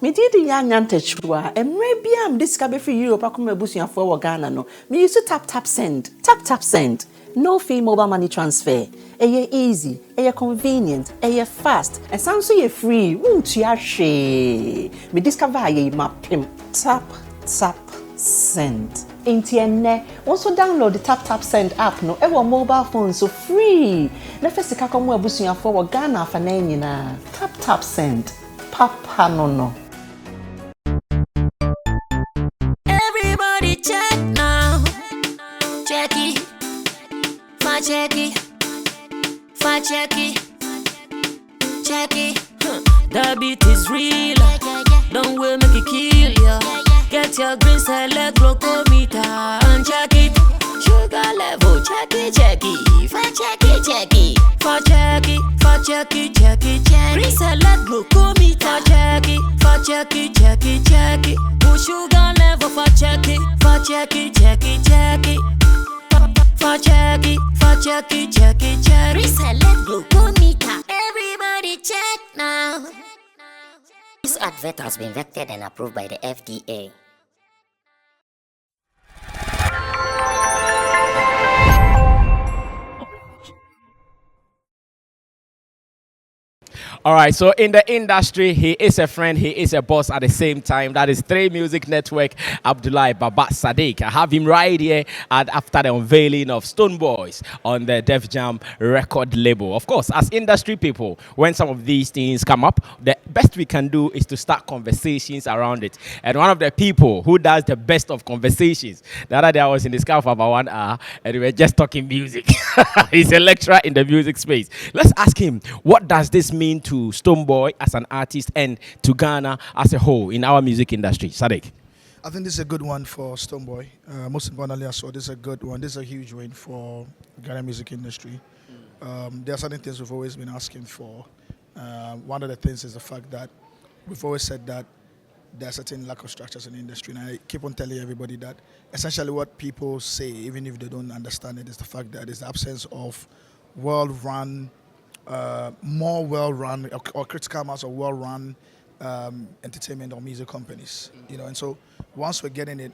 Me did young antechua, and maybe I'm discovered for you, Pacuma Busia for Ghana. No, me used to tap send, tap send. No fee mobile money transfer. Aye easy, aye convenient, aye fast, and sounds so free. Won't you share? Me discover aye map pim. Tap send. Intienne, also download the tap send app no ever mobile phone so free. Na first ka komo abusuya for Ghana fa na nyina. Tap send. Papa no. Everybody check now. Check it. Check it. Check it. The beat is real. Don't wait, make it kill ya. Get your green select glucometer and check it. Sugar level, check it. Check it. Green select glucometer. Check it. Put sugar level for check it. Reselect glucometer. Everybody check now. This advert has been vetted and approved by the FDA. All right, so in the industry, he is a friend, he is a boss at the same time. That is 3Music Network, Abdullah Baba Sadiq. I have him right here after the unveiling of Stone Boys on the Def Jam record label. Of course, as industry people, when some of these things come up, the best we can do is to start conversations around it. And one of the people who does the best of conversations, the other day I was in this car for about 1 hour and we were just talking music. He's a lecturer in the music space. Let's ask him, what does this mean to Stoneboy as an artist and to Ghana as a whole in our music industry? Sadiq. I think this is a good one for Stoneboy. Most importantly, I saw this is a good one. This is a huge win for Ghana music industry. There are certain things we've always been asking for. One of the things is the fact that we've always said that there's a certain lack of structures in the industry. And I keep on telling everybody that essentially what people say, even if they don't understand it, is the fact that it's the absence of well-run, more well-run or critical mass of well-run entertainment or music companies, and so once we're getting it,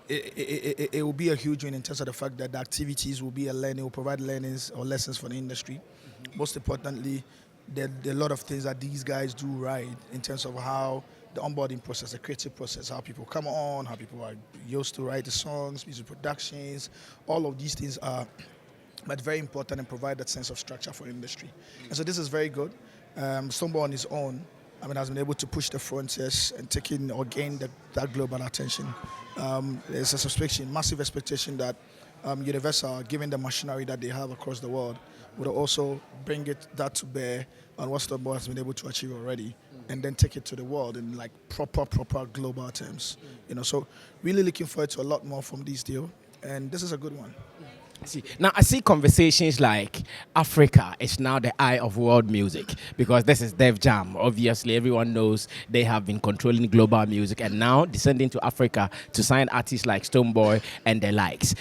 it will be a huge win in terms of the fact that the activities will be will provide learnings or lessons for the industry. Most importantly, there are a lot of things that these guys do right in terms of how the onboarding process, the creative process, how people come on, how people are used to write the songs, music productions, all of these things are but very important and provide that sense of structure for industry. And so this is very good. Stoneboy on his own, has been able to push the frontiers and take in or gain that global attention. There's a suspicion, massive expectation that Universal, given the machinery that they have across the world, would also bring that to bear on what Stoneboy has been able to achieve already, and then take it to the world in like proper global terms. So really looking forward to a lot more from this deal, and this is a good one. Now, I see conversations like Africa is now the eye of world music because this is Def Jam. Obviously, everyone knows they have been controlling global music and now descending to Africa to sign artists like Stoneboy and the likes.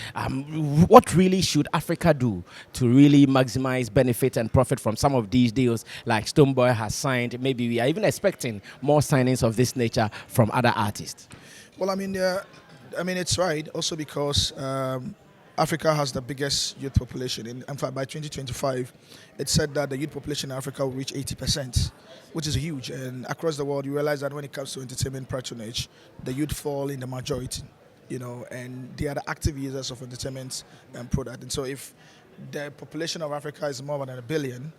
What really should Africa do to really maximize benefit and profit from some of these deals like Stoneboy has signed? Maybe we are even expecting more signings of this nature from other artists. Well, it's right also because Africa has the biggest youth population. In fact, by 2025, it's said that the youth population in Africa will reach 80%, which is huge. And across the world, you realize that when it comes to entertainment patronage, the youth fall in the majority, and they are the active users of entertainment product. And so if the population of Africa is more than 1 billion,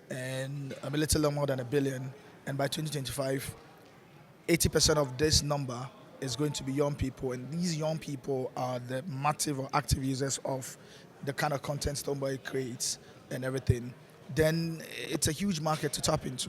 and a little more than 1 billion, and by 2025, 80% of this number is going to be young people, and these young people are the massive or active users of the kind of content Stoneboy creates and everything, then it's a huge market to tap into.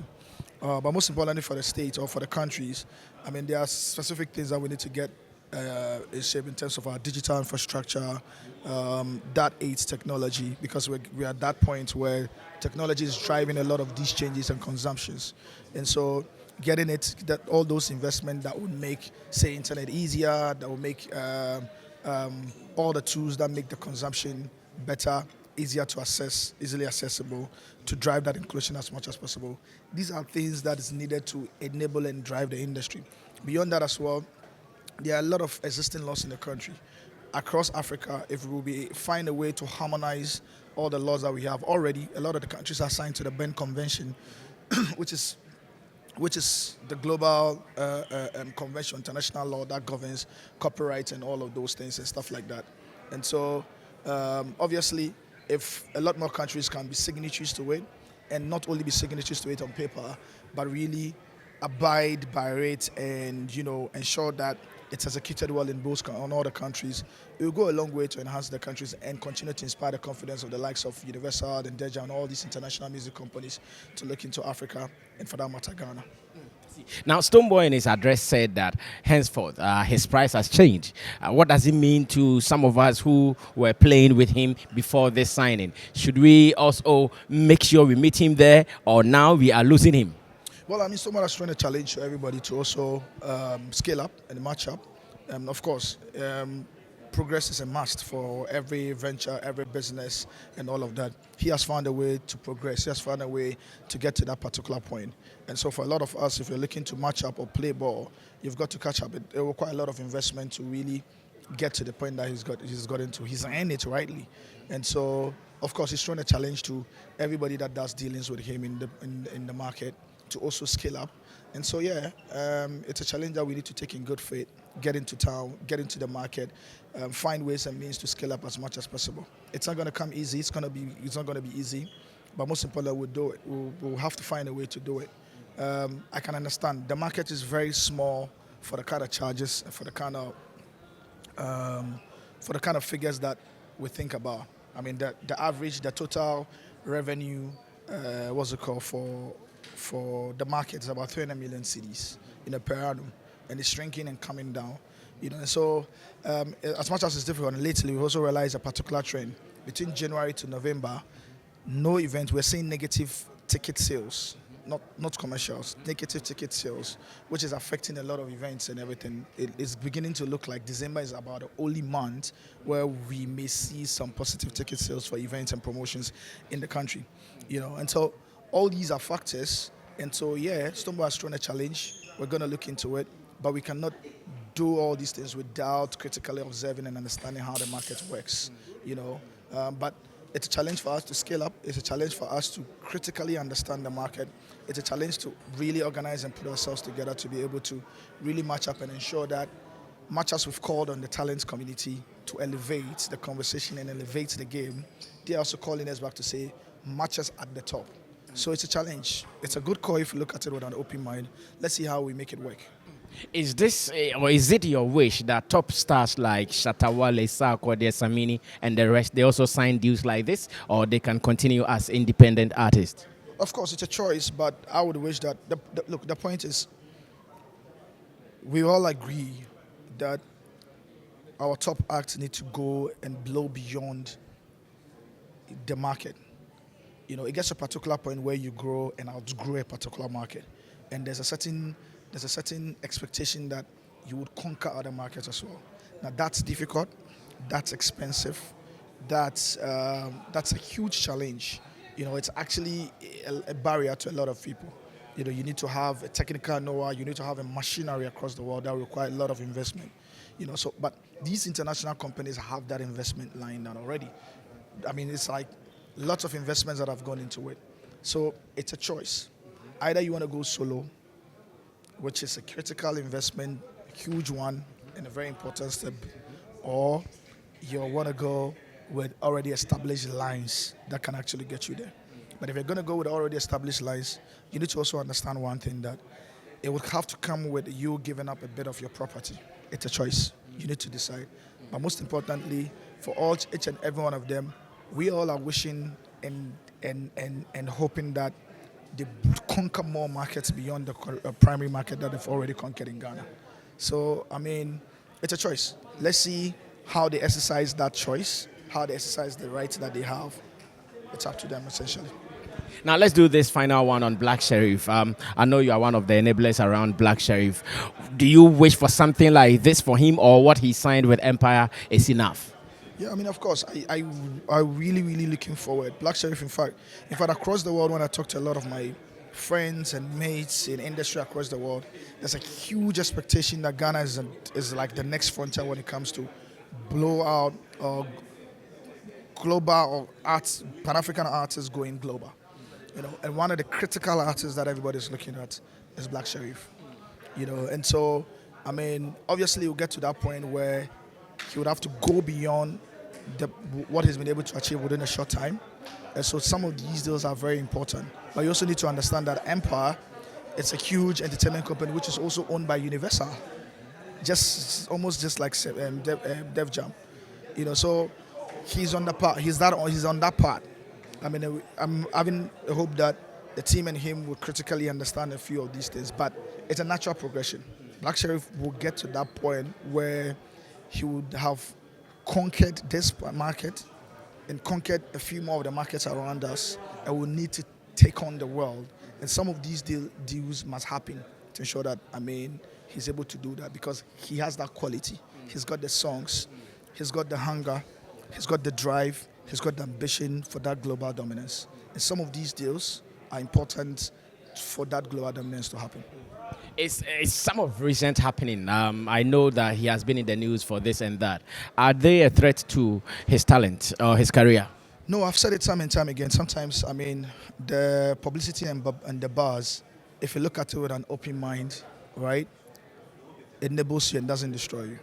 But most importantly for the states or for the countries, there are specific things that we need to get in shape in terms of our digital infrastructure that aids technology, because we're at that point where technology is driving a lot of these changes and consumptions. And so getting it, that all those investment that would make, say, internet easier, that will make all the tools that make the consumption better easier to access, easily accessible, to drive that inclusion as much as possible. These are things that is needed to enable and drive the industry. Beyond that as well, there are a lot of existing laws in the country. Across Africa, if we will find a way to harmonize all the laws that we have already, a lot of the countries are signed to the Berne Convention, which is the global convention, international law that governs copyright and all of those things and stuff like that. And so, obviously, if a lot more countries can be signatories to it, and not only be signatories to it on paper, but really abide by it and ensure that it's executed well in on all the countries, it will go a long way to enhance the countries and continue to inspire the confidence of the likes of Universal and Deja and all these international music companies to look into Africa and for that matter Ghana. Now, Stonebwoy in his address said that henceforth his price has changed. What does it mean to some of us who were playing with him before this signing? Should we also make sure we meet him there, or now we are losing him? Well, I mean, someone is trying to challenge everybody to also scale up and match up. Of course, progress is a must for every venture, every business, and all of that. He has found a way to progress. He has found a way to get to that particular point. And so for a lot of us, if you're looking to match up or play ball, you've got to catch up. It will require a lot of investment to really get to the point that he's gotten to. He's earned it rightly. And so, of course, he's throwing a challenge to everybody that does dealings with him in the market to also scale up. And so, it's a challenge that we need to take in good faith, get into town, get into the market, find ways and means to scale up as much as possible. It's not going to come easy. It's not going to be easy. But most importantly, we'll do it. We'll have to find a way to do it. I can understand. The market is very small for the kind of charges, for the kind of figures that we think about. I mean, the average, the total revenue, for the market is about 300 million cedis per annum, and it's shrinking and coming down. And so as much as it's difficult, and lately we also realized a particular trend between January to November. No event, we're seeing negative ticket sales, not commercials, negative ticket sales, which is affecting a lot of events and everything. It's beginning to look like December is about the only month where we may see some positive ticket sales for events and promotions in the country. And so all these are factors. And so, Stonebwoy has thrown a challenge. We're going to look into it, but we cannot do all these things without critically observing and understanding how the market works. But it's a challenge for us to scale up. It's a challenge for us to critically understand the market. It's a challenge to really organize and put ourselves together to be able to really match up and ensure that, much as we've called on the talent community to elevate the conversation and elevate the game, they're also calling us back to say, match us at the top. So it's a challenge. It's a good call if you look at it with an open mind. Let's see how we make it work. Is this, or is it your wish that top stars like Shatawale, Sarkodie, Sammy, and the rest, they also sign deals like this, or they can continue as independent artists? Of course, it's a choice, but I would wish that, the point is, we all agree that our top acts need to go and blow beyond the market. It gets to a particular point where you grow and outgrow a particular market, and there's a certain expectation that you would conquer other markets as well. Now that's difficult, that's expensive, that's a huge challenge. It's actually a barrier to a lot of people. You need to have a technical know-how, you need to have a machinery across the world that require a lot of investment. But these international companies have that investment line down already. I mean, it's like lots of investments that have gone into it. So it's a choice. Either you want to go solo, which is a critical investment, a huge one, and a very important step, or you want to go with already established lines that can actually get you there. But if you're going to go with already established lines, you need to also understand one thing, that it would have to come with you giving up a bit of your property. It's a choice. You need to decide. But most importantly, for each and every one of them, we all are wishing and hoping that they conquer more markets beyond the primary market that they've already conquered in Ghana. So, I mean, it's a choice. Let's see how they exercise that choice, how they exercise the rights that they have. It's up to them, essentially. Now, let's do this final one on Black Sherif. I know you are one of the enablers around Black Sherif. Do you wish for something like this for him, or what he signed with Empire is enough? Yeah, I mean, of course, I really looking forward. Black Sherif, in fact, across the world, when I talk to a lot of my friends and mates in industry across the world, there's a huge expectation that Ghana is like the next frontier when it comes to blow out global or arts, Pan-African artists going global. You know, and one of the critical artists that everybody's looking at is Black Sherif. You know, and so I mean, obviously, we'll get to that point where he would have to go beyond what he's been able to achieve within a short time. And so some of these deals are very important. But you also need to understand that Empire, it's a huge entertainment company which is also owned by Universal, almost just like Def Jam. You know, so he's on the part. He's on that part. I mean, I'm having a hope that the team and him will critically understand a few of these things. But it's a natural progression. Black Sherif will get to that point where he would have conquered this market and conquered a few more of the markets around us, and will need to take on the world. And some of these deals must happen to ensure that, I mean, he's able to do that because he has that quality. He's got the songs, he's got the hunger, he's got the drive, he's got the ambition for that global dominance. And some of these deals are important for that global dominance to happen. It's some of recent happening. I know that he has been in the news for this and that. Are they a threat to his talent or his career? No, I've said it time and time again. Sometimes, I mean, the publicity and the buzz, if you look at it with an open mind, right, it enables you and doesn't destroy you.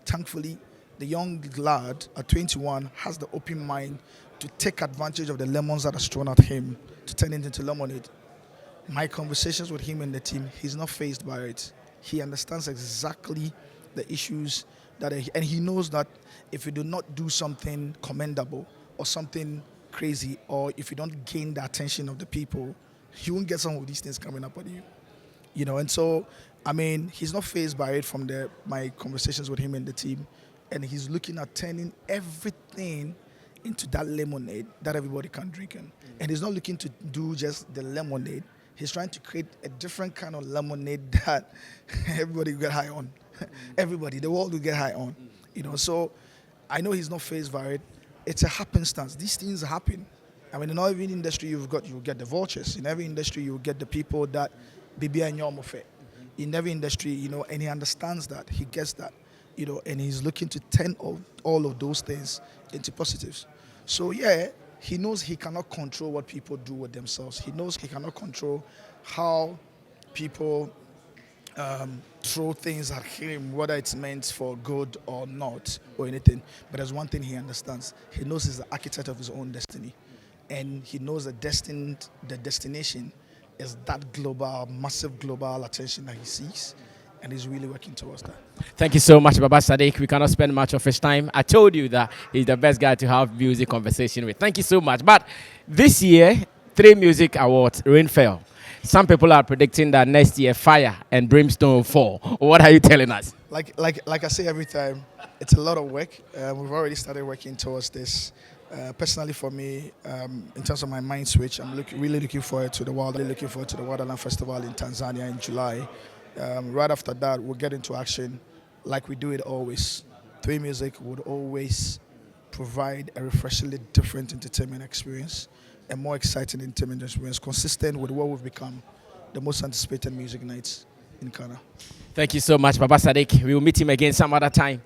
Thankfully, the young lad at 21 has the open mind to take advantage of the lemons that are thrown at him to turn it into lemonade. My conversations with him and the team, he's not fazed by it. He understands exactly the issues and he knows that if you do not do something commendable or something crazy, or if you don't gain the attention of the people, you won't get some of these things coming up on you. You know, and so, I mean, he's not fazed by it from my conversations with him and the team, and he's looking at turning everything into that lemonade that everybody can drink in. And he's not looking to do just the lemonade. He's trying to create a different kind of lemonade that everybody will get high on. Everybody, the world will get high on. You know, so I know he's not fazed by it. It's a happenstance. These things happen. I mean, in every industry you get the vultures. In every industry you get the people that bibi and yomofe. In every industry, you know, and he understands that. He gets that. You know, and he's looking to turn all of those things into positives. So yeah, he knows he cannot control what people do with themselves. He knows he cannot control how people throw things at him, whether it's meant for good or not or anything. But there's one thing he understands. He knows he's the architect of his own destiny. And he knows the destination is that global, massive global attention that he seeks. And he's really working towards that. Thank you so much, Baba Sadiq. We cannot spend much of his time. I told you that he's the best guy to have music conversation with. Thank you so much. But this year, 3Music Awards, rain fell. Some people are predicting that next year, fire and brimstone will fall. What are you telling us? Like I say every time, it's a lot of work. We've already started working towards this. Personally, for me, in terms of my mind switch, I'm really looking forward to the Wonderland Festival in Tanzania in July. Right after that, we'll get into action like we do it always. 3Music would always provide a refreshingly different entertainment experience, a more exciting entertainment experience, consistent with what we've become, the most anticipated music nights in Ghana. Thank you so much, Baba Sadiq. We will meet him again some other time.